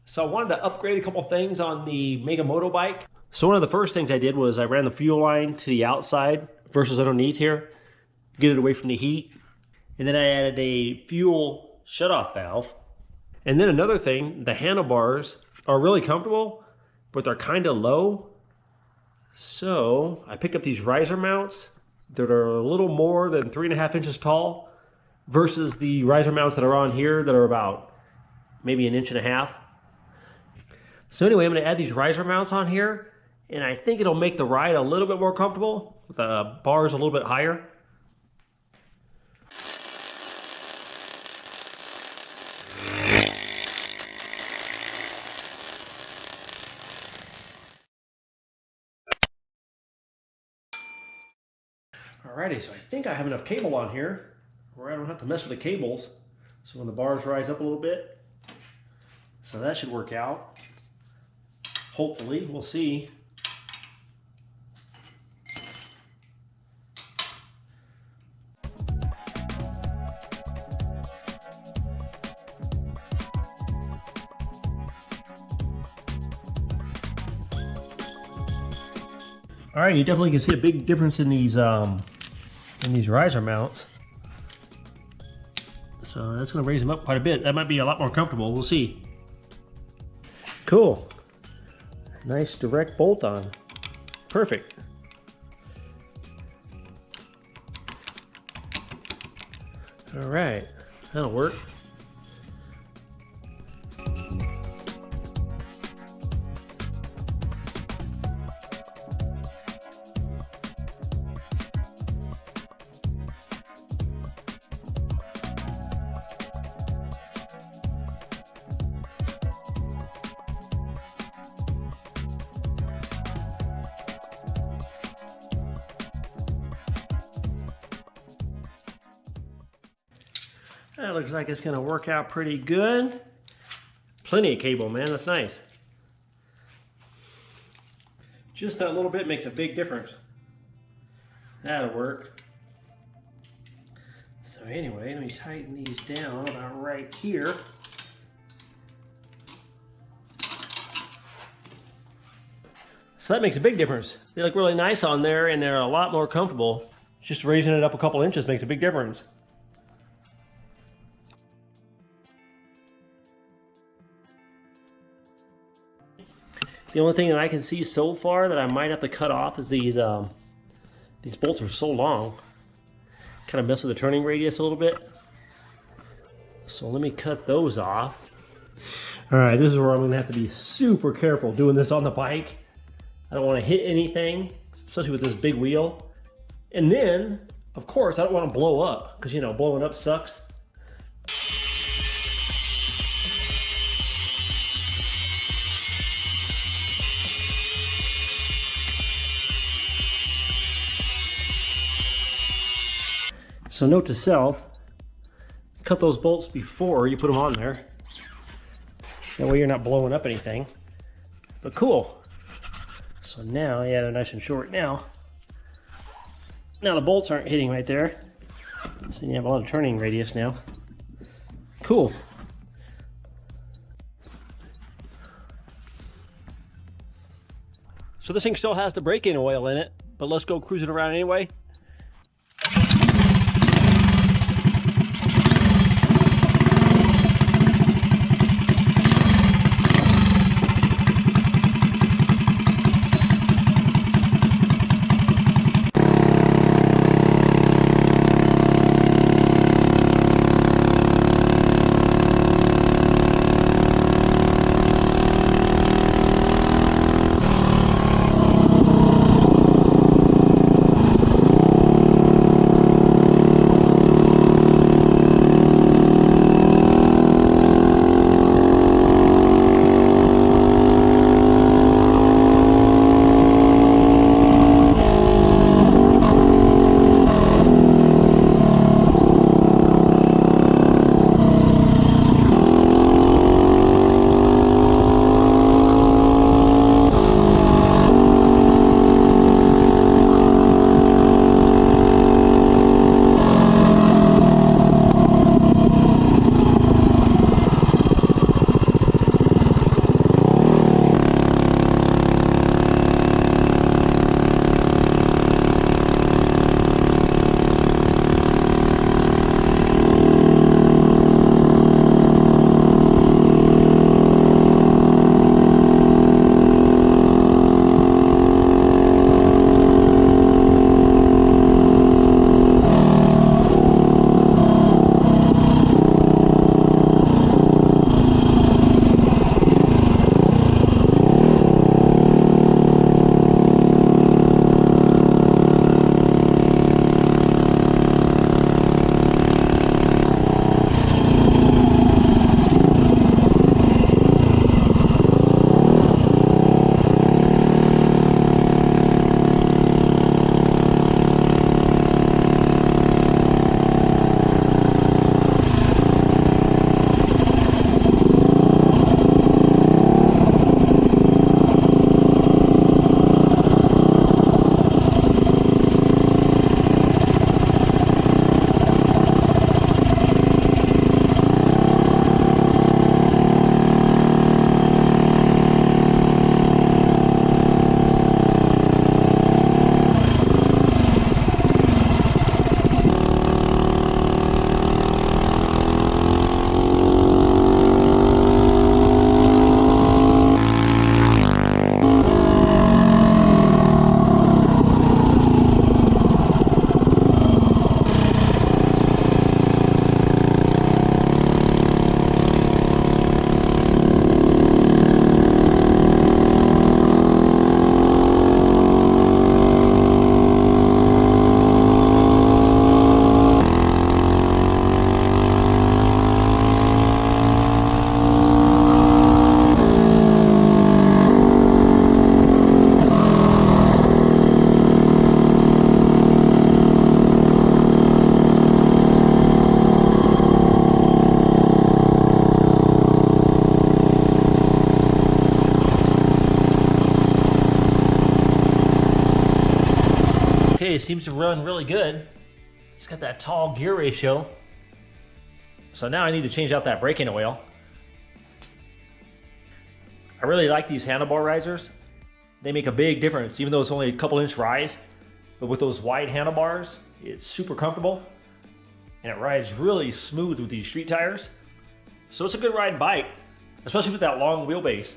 So I wanted to upgrade a couple things on the Moto bike. So one of the first things I did was I ran the fuel line to the outside versus underneath here, get it away from the heat. And then I added a fuel shutoff valve. And then another thing, the handlebars are really comfortable, but they're kind of low. So I picked up these riser mounts that are a little more than 3.5 inches tall versus the riser mounts that are on here that are about maybe 1.5 inches. So anyway, I'm going to add these riser mounts on here, and I think it'll make the ride a little bit more comfortable with the bars a little bit higher. Alrighty, so I think I have enough cable on here where I don't have to mess with the cables. So when the bars rise up a little bit, so that should work out. Hopefully, we'll see. All right, you definitely can see a big difference in these riser mounts. So that's going to raise them up quite a bit. That might be a lot more comfortable. We'll see. Cool. Nice direct bolt on. Perfect. All right, that'll work. That looks like it's gonna work out pretty good. Plenty of cable, man, that's nice. Just that little bit makes a big difference. That'll work. So anyway, let me tighten these down about right here. So that makes a big difference. They look really nice on there and they're a lot more comfortable. Just raising it up a couple inches makes a big difference. The only thing that I can see so far that I might have to cut off is these bolts are so long. Kind of mess with the turning radius a little bit. So let me cut those off. All right, this is where I'm gonna have to be super careful doing this on the bike. I don't want to hit anything, especially with this big wheel. And then, of course, I don't want to blow up because, you know, blowing up sucks. So note to self, cut those bolts before you put them on there. That way you're not blowing up anything. But cool. So now, yeah, they're nice and short now. Now the bolts aren't hitting right there. So you have a lot of turning radius now. Cool. So this thing still has the brake-in oil in it, but let's go cruise it around anyway. it seems to run really good. It's got that tall gear ratio. So now I need to change out that braking oil. I really like these handlebar risers. They make a big difference, even though it's only a couple inch rise. But with those wide handlebars, it's super comfortable. And it rides really smooth with these street tires. So it's a good ride bike, especially with that long wheelbase.